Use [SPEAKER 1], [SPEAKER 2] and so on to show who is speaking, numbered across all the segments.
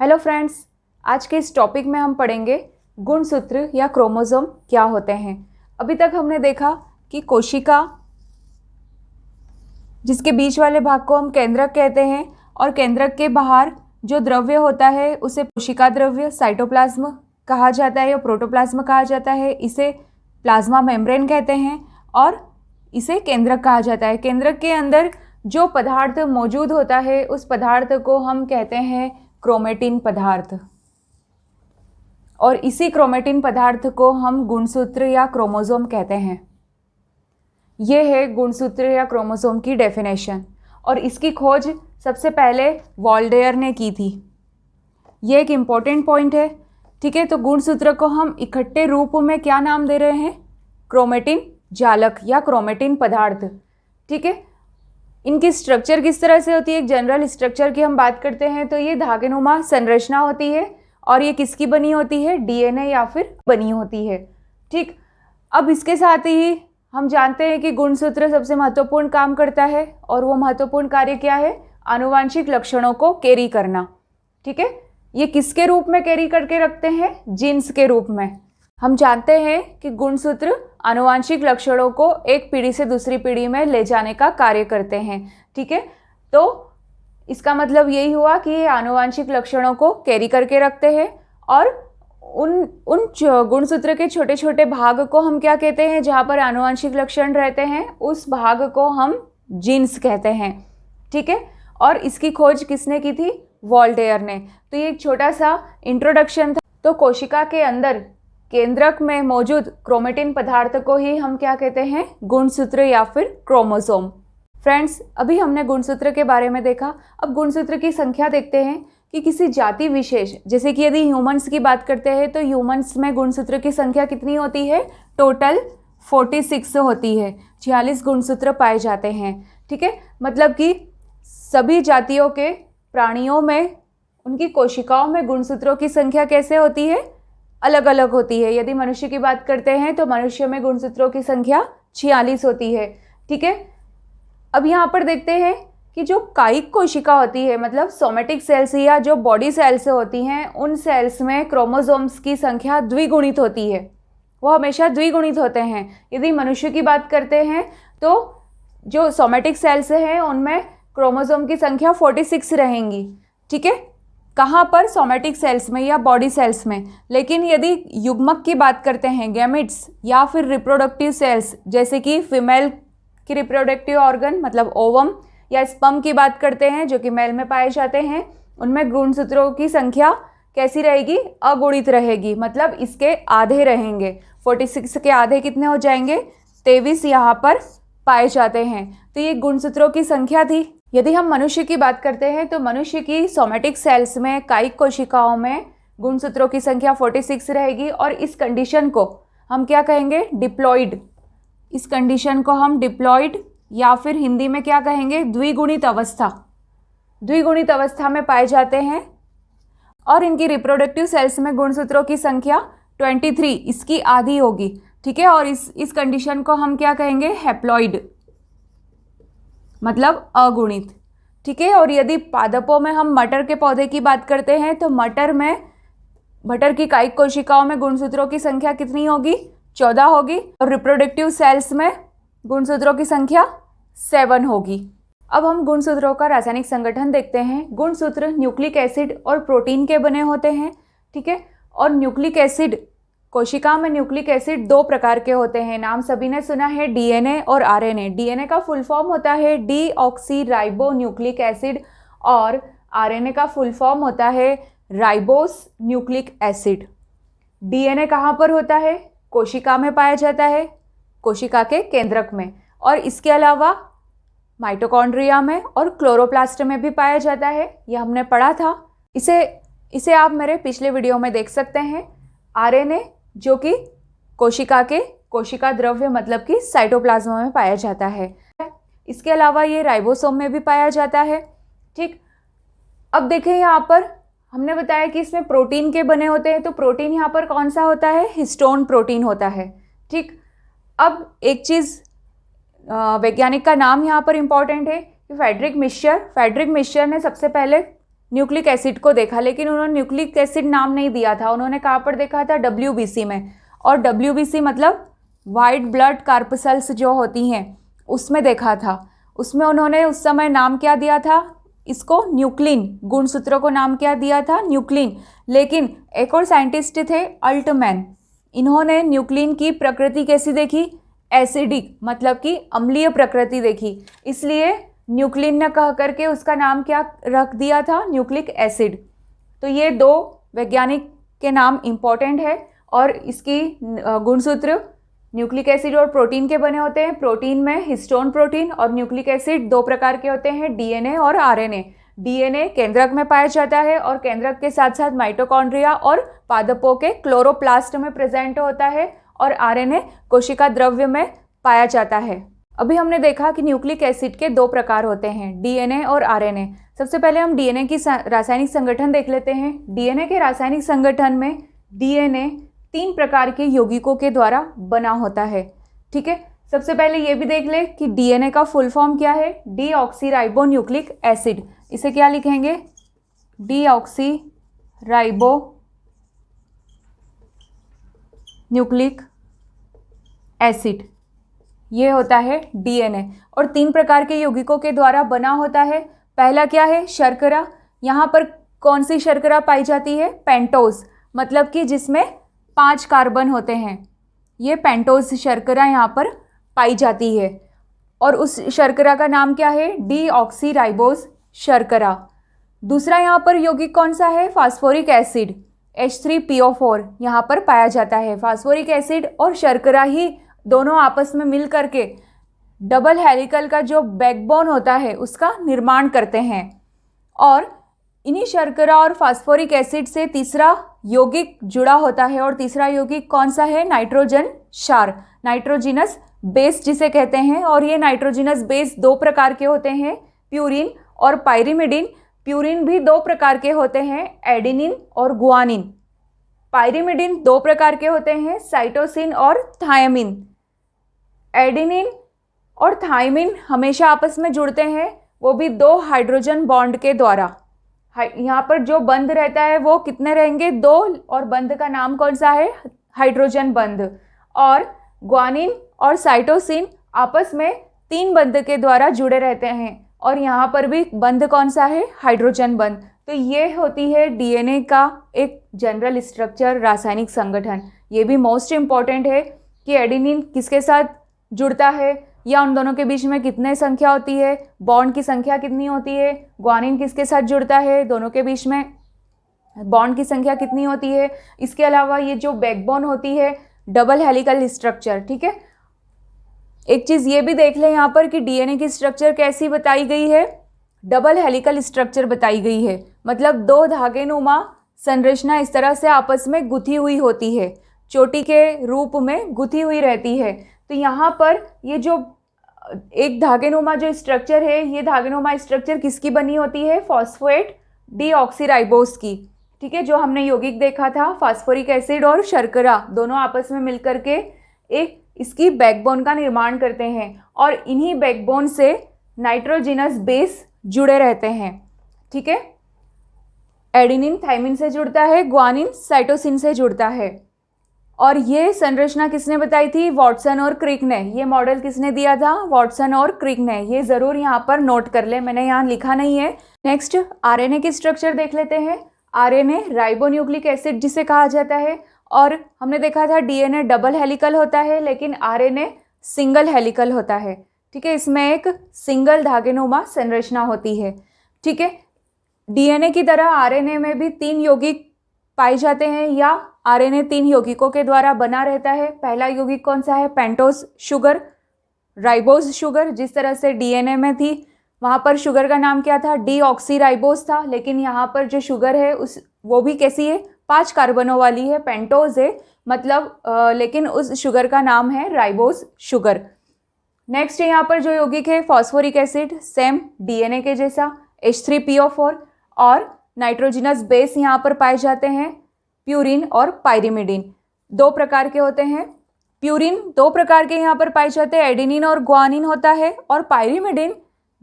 [SPEAKER 1] Hello friends, आज के इस टॉपिक में हम पढ़ेंगे गुणसूत्र या क्रोमोसोम क्या होते हैं। अभी तक हमने देखा कि कोशिका, जिसके बीच वाले भाग को हम केंद्रक कहते हैं, और केंद्रक के बाहर जो द्रव्य होता है उसे कोशिका द्रव्य, साइटोप्लाज्म कहा जाता है या प्रोटोप्लाज्म कहा जाता है। इसे प्लाज्मा मेम्ब्रेन कहते हैं और इसे केंद्रक कहा जाता है। केंद्रक के अंदर जो पदार्थ मौजूद होता है उस पदार्थ को हम कहते हैं क्रोमेटिन पदार्थ, और इसी क्रोमेटिन पदार्थ को हम गुणसूत्र या क्रोमोसोम कहते हैं। ये है गुणसूत्र या क्रोमोसोम की डेफिनेशन, और इसकी खोज सबसे पहले वॉल्डेयर ने की थी। ये एक इम्पॉर्टेंट पॉइंट है, ठीक है। तो गुणसूत्र को हम इकट्ठे रूप में क्या नाम दे रहे हैं? क्रोमेटिन जालक या क्रोमेटिन पदार्थ, ठीक है। इनकी स्ट्रक्चर किस तरह से होती है? एक जनरल स्ट्रक्चर की हम बात करते हैं तो ये धागेनुमा संरचना होती है, और ये किसकी बनी होती है? डीएनए या फिर बनी होती है, ठीक। अब इसके साथ ही हम जानते हैं कि गुणसूत्र सबसे महत्वपूर्ण काम करता है, और वो महत्वपूर्ण कार्य क्या है? आनुवांशिक लक्षणों को कैरी करना, ठीक है। ये किसके रूप में कैरी करके रखते हैं? जीन्स के रूप में। हम जानते हैं कि गुणसूत्र आनुवांशिक लक्षणों को एक पीढ़ी से दूसरी पीढ़ी में ले जाने का कार्य करते हैं, ठीक है। तो इसका मतलब यही हुआ कि ये आनुवांशिक लक्षणों को कैरी करके रखते हैं, और उन गुणसूत्र के छोटे छोटे भाग को हम क्या कहते हैं? जहाँ पर आनुवांशिक लक्षण रहते हैं उस भाग को हम जीन्स कहते हैं, ठीक है। और इसकी खोज किसने की थी? वॉल्डेयर ने। तो ये एक छोटा सा इंट्रोडक्शन था। तो कोशिका के अंदर केंद्रक में मौजूद क्रोमेटिन पदार्थ को ही हम क्या कहते हैं? गुणसूत्र या फिर क्रोमोसोम। फ्रेंड्स, अभी हमने गुणसूत्र के बारे में देखा। अब गुणसूत्र की संख्या देखते हैं कि किसी जाति विशेष, जैसे कि यदि ह्यूमंस की बात करते हैं तो ह्यूमंस में गुणसूत्र की संख्या कितनी होती है? टोटल 46 होती है। 46 गुणसूत्र पाए जाते हैं, ठीक है। मतलब कि सभी जातियों के प्राणियों में, उनकी कोशिकाओं में गुणसूत्रों की संख्या कैसे होती है? अलग अलग होती है। यदि मनुष्य की बात करते हैं तो मनुष्य में गुणसूत्रों की संख्या 46 होती है, ठीक है। अब यहाँ पर देखते हैं कि जो कायिक कोशिका होती है, मतलब सोमेटिक सेल्स या जो बॉडी सेल्स होती हैं, उन सेल्स में क्रोमोसोम्स की संख्या द्विगुणित होती है। वो हमेशा द्विगुणित होते हैं। यदि मनुष्य की बात करते हैं तो जो सोमेटिक सेल्स हैं उनमें क्रोमोसोम की संख्या 46 रहेंगी, ठीक है। कहाँ पर? सोमेटिक सेल्स में या बॉडी सेल्स में। लेकिन यदि युग्मक की बात करते हैं, गैमेट्स या फिर रिप्रोडक्टिव सेल्स, जैसे कि फीमेल की रिप्रोडक्टिव ऑर्गन मतलब ओवम या स्पर्म की बात करते हैं, जो कि मेल में पाए जाते हैं, उनमें गुणसूत्रों की संख्या कैसी रहेगी? अगुणित रहेगी। मतलब इसके आधे रहेंगे। 46 के आधे कितने हो जाएंगे? 23 यहाँ पर पाए जाते हैं। तो ये गुणसूत्रों की संख्या थी। यदि हम मनुष्य की बात करते हैं तो मनुष्य की सोमेटिक सेल्स में, कायिक कोशिकाओं में गुणसूत्रों की संख्या 46 रहेगी, और इस कंडीशन को हम क्या कहेंगे? डिप्लॉइड। इस कंडीशन को हम डिप्लॉइड या फिर हिंदी में क्या कहेंगे? द्विगुणित अवस्था। द्विगुणित अवस्था में पाए जाते हैं, और इनकी रिप्रोडक्टिव सेल्स में गुणसूत्रों की संख्या 23, इसकी आधी होगी, ठीक है। और इस कंडीशन को हम क्या कहेंगे? हैप्लॉइड, मतलब अगुणित, ठीक है। और यदि पादपों में हम मटर के पौधे की बात करते हैं तो मटर की कायिक कोशिकाओं में गुणसूत्रों की संख्या कितनी होगी? 14 होगी, और रिप्रोडक्टिव सेल्स में गुणसूत्रों की संख्या 7 होगी। अब हम गुणसूत्रों का रासायनिक संगठन देखते हैं। गुणसूत्र न्यूक्लिक एसिड और प्रोटीन के बने होते हैं, ठीक है। और न्यूक्लिक एसिड, कोशिका में न्यूक्लिक एसिड 2 प्रकार के होते हैं। नाम सभी ने सुना है, डीएनए और आरएनए। डीएनए का फुल फॉर्म होता है डीऑक्सी राइबो न्यूक्लिक एसिड, और आरएनए का फुल फॉर्म होता है राइबोस न्यूक्लिक एसिड। डीएनए कहाँ पर होता है? कोशिका में पाया जाता है, कोशिका के केंद्रक में, और इसके अलावा माइटोकॉन्ड्रिया में और क्लोरोप्लास्ट में भी पाया जाता है। यह हमने पढ़ा था। इसे आप मेरे पिछले वीडियो में देख सकते हैं। आरएनए जो कि कोशिका द्रव्य मतलब कि साइटोप्लाज्म में पाया जाता है। इसके अलावा ये राइबोसोम में भी पाया जाता है, ठीक। अब देखें, यहाँ पर हमने बताया कि इसमें प्रोटीन के बने होते हैं। तो प्रोटीन यहाँ पर कौन सा होता है? हिस्टोन प्रोटीन होता है, ठीक। अब एक चीज़, वैज्ञानिक का नाम यहाँ पर इम्पॉर्टेंट है कि फ्रेडरिक मिश्चर ने सबसे पहले न्यूक्लिक एसिड को देखा, लेकिन उन्होंने न्यूक्लिक एसिड नाम नहीं दिया था, उन्होंने कहाँ पर देखा था, WBC में। और WBC मतलब वाइट ब्लड कार्पसल्स जो होती हैं उसमें देखा था। उसमें उन्होंने उस समय नाम क्या दिया था, इसको न्यूक्लिन, गुणसूत्रों को नाम क्या दिया था, न्यूक्लिन। लेकिन एक और साइंटिस्ट थे अल्टमैन, इन्होंने न्यूक्लिन की प्रकृति कैसी देखी, एसिडिक, मतलब कि अम्लीय प्रकृति देखी, इसलिए न्यूक्लिन ने कह करके उसका नाम क्या रख दिया था, न्यूक्लिक एसिड। तो ये दो वैज्ञानिक के नाम इम्पॉर्टेंट है और इसकी गुणसूत्र न्यूक्लिक एसिड और प्रोटीन के बने होते हैं। प्रोटीन में हिस्टोन प्रोटीन और न्यूक्लिक एसिड दो प्रकार के होते हैं, DNA और RNA। DNA केंद्रक में पाया जाता है और केंद्रक के साथ साथ माइटोकॉन्ड्रिया और पादपों के क्लोरोप्लास्ट में प्रेजेंट होता है और RNA कोशिका द्रव्य में पाया जाता है। अभी हमने देखा कि न्यूक्लिक एसिड के दो प्रकार होते हैं, DNA और RNA। सबसे पहले हम DNA की रासायनिक संगठन देख लेते हैं। DNA के रासायनिक संगठन में DNA 3 प्रकार के यौगिकों के द्वारा बना होता है। ठीक है, सबसे पहले ये भी देख ले कि DNA का फुल फॉर्म क्या है, डीऑक्सीराइबो न्यूक्लिक एसिड। इसे क्या लिखेंगे, डीऑक्सीराइबो न्यूक्लिक एसिड, ये होता है DNA। और 3 प्रकार के यौगिकों के द्वारा बना होता है। पहला क्या है, शर्करा। यहाँ पर कौन सी शर्करा पाई जाती है, पेंटोज, मतलब कि जिसमें 5 कार्बन होते हैं, ये पेंटोज शर्करा यहाँ पर पाई जाती है। और उस शर्करा का नाम क्या है, डीऑक्सीराइबोज शर्करा। दूसरा यहाँ पर यौगिक कौन सा है, फास्फोरिक एसिड, H3PO4 यहाँ पर पाया जाता है। फास्फोरिक एसिड और शर्करा ही दोनों आपस में मिल करके डबल हेलिकल का जो बैकबोन होता है उसका निर्माण करते हैं। और इन्हीं शर्करा और फास्फोरिक एसिड से तीसरा यौगिक जुड़ा होता है, और तीसरा यौगिक कौन सा है, नाइट्रोजन क्षार, नाइट्रोजिनस बेस जिसे कहते हैं। और ये नाइट्रोजिनस बेस 2 प्रकार के होते हैं, प्यूरिन और पायरिमिडिन। प्यूरिन भी 2 प्रकार के होते हैं, एडेनिन और गुआनिन। पायरिमिडिन 2 प्रकार के होते हैं, साइटोसिन और थायमिन। एडेनिन और थायमिन हमेशा आपस में जुड़ते हैं, वो भी 2 हाइड्रोजन बॉन्ड के द्वारा। यहाँ पर जो बंध रहता है वो कितने रहेंगे, 2, और बंध का नाम कौन सा है, हाइड्रोजन बंध। और ग्वानिन और साइटोसिन आपस में 3 बंध के द्वारा जुड़े रहते हैं, और यहाँ पर भी बंध कौन सा है, हाइड्रोजन बंध। तो ये होती है DNA का एक जनरल स्ट्रक्चर, रासायनिक संगठन। ये भी मोस्ट इम्पॉर्टेंट है कि एडेनिन किसके साथ जुड़ता है, या उन दोनों के बीच में कितने संख्या होती है, बॉन्ड की संख्या कितनी होती है। ग्वानिन किसके साथ जुड़ता है, दोनों के बीच में बॉन्ड की संख्या कितनी होती है। इसके अलावा ये जो बैकबोन होती है, डबल हेलिकल स्ट्रक्चर। ठीक है, एक चीज़ ये भी देख लें यहाँ पर कि DNA की स्ट्रक्चर कैसी बताई गई है, डबल हेलिकल स्ट्रक्चर बताई गई है। मतलब 2 धागेनुमा संरचना इस तरह से आपस में गुथी हुई होती है, चोटी के रूप में गुथी हुई रहती है। तो यहाँ पर ये जो एक धागेनुमा जो स्ट्रक्चर है, ये धागेनुमा स्ट्रक्चर किसकी बनी होती है, फॉस्फेट डीऑक्सीराइबोज की। ठीक है, जो हमने यौगिक देखा था, फास्फोरिक एसिड और शर्करा दोनों आपस में मिलकर के एक इसकी बैकबोन का निर्माण करते हैं, और इन्हीं बैकबोन से नाइट्रोजिनस बेस जुड़े रहते हैं। ठीक है, एडेनिन थायमिन से जुड़ता है, ग्वानिन साइटोसिन से जुड़ता है। और ये संरचना किसने बताई थी, वॉटसन और क्रिक ने। ये मॉडल किसने दिया था, वॉटसन और क्रिक ने। ये ज़रूर यहाँ पर नोट कर ले, मैंने यहाँ लिखा नहीं है। नेक्स्ट RNA की स्ट्रक्चर देख लेते हैं। RNA राइबोन्यूक्लिक एसिड जिसे कहा जाता है, और हमने देखा था DNA डबल हेलिकल होता है, लेकिन RNA सिंगल हेलिकल होता है। ठीक है, इसमें एक सिंगल धागेनुमा संरचना होती है। ठीक है, DNA की तरह RNA में भी 3 यौगिक पाए जाते हैं, या RNA 3 यौगिकों के द्वारा बना रहता है। पहला यौगिक कौन सा है, पेंटोज शुगर, राइबोज शुगर। जिस तरह से DNA में थी, वहाँ पर शुगर का नाम क्या था, डीऑक्सीराइबोज था, लेकिन यहाँ पर जो शुगर है वो भी कैसी है, 5 कार्बनों वाली है, पेंटोज है, मतलब लेकिन उस शुगर का नाम है राइबोज शुगर। नेक्स्ट यहाँ पर जो यौगिक है, फॉस्फोरिक एसिड, सेम DNA के जैसा, H3PO4, और नाइट्रोजिनस बेस यहाँ पर पाए जाते हैं, प्यूरिन और पायरिमिडिन। 2 प्रकार के होते हैं। प्यूरिन 2 प्रकार के यहाँ पर पाए जाते हैं, एडेनिन और ग्वानिन होता है, और पायरिमिडिन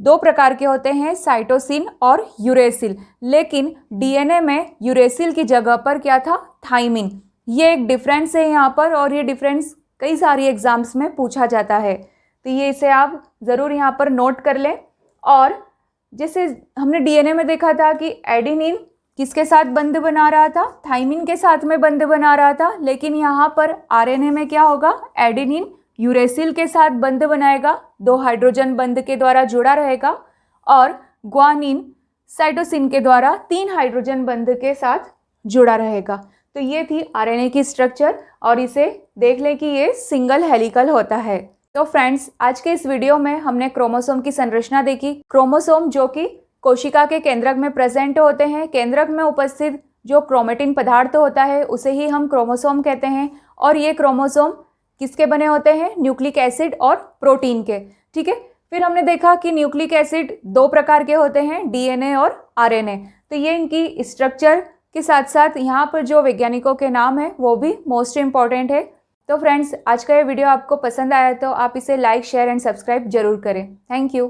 [SPEAKER 1] दो प्रकार के होते हैं, साइटोसिन और यूरेसिल। लेकिन डीएनए में यूरेसिल की जगह पर क्या था, थाइमिन। ये एक डिफरेंस है यहाँ पर, और ये डिफरेंस कई सारी एग्जाम्स में पूछा जाता है, तो ये इसे आप ज़रूर यहाँ पर नोट कर लें। और जैसे हमने डीएनए में देखा था कि एडेनिन किसके साथ बंध बना रहा था, थाइमिन के साथ में बंध बना रहा था। लेकिन यहाँ पर आरएनए में क्या होगा, एडेनिन यूरेसिल के साथ बंध बनाएगा, 2 हाइड्रोजन बंध के द्वारा जुड़ा रहेगा, और ग्वानिन साइटोसिन के द्वारा 3 हाइड्रोजन बंध के साथ जुड़ा रहेगा। तो ये थी आरएनए की स्ट्रक्चर, और इसे देख लें कि ये सिंगल हेलिकल होता है। तो फ्रेंड्स, आज के इस वीडियो में हमने क्रोमोसोम की संरचना देखी। क्रोमोसोम जो कि कोशिका के केंद्रक में प्रेजेंट होते हैं, केंद्रक में उपस्थित जो क्रोमेटिन पदार्थ होता है उसे ही हम क्रोमोसोम कहते हैं। और ये क्रोमोसोम किसके बने होते हैं, न्यूक्लिक एसिड और प्रोटीन के। ठीक है, फिर हमने देखा कि न्यूक्लिक एसिड 2 प्रकार के होते हैं, डीएनए और आरएनए। तो ये इनकी स्ट्रक्चर के साथ साथ यहाँ पर जो वैज्ञानिकों के नाम है वो भी मोस्ट इम्पॉर्टेंट है। तो फ्रेंड्स, आज का ये वीडियो आपको पसंद आया तो आप इसे लाइक, शेयर एंड सब्सक्राइब जरूर करें। Thank you.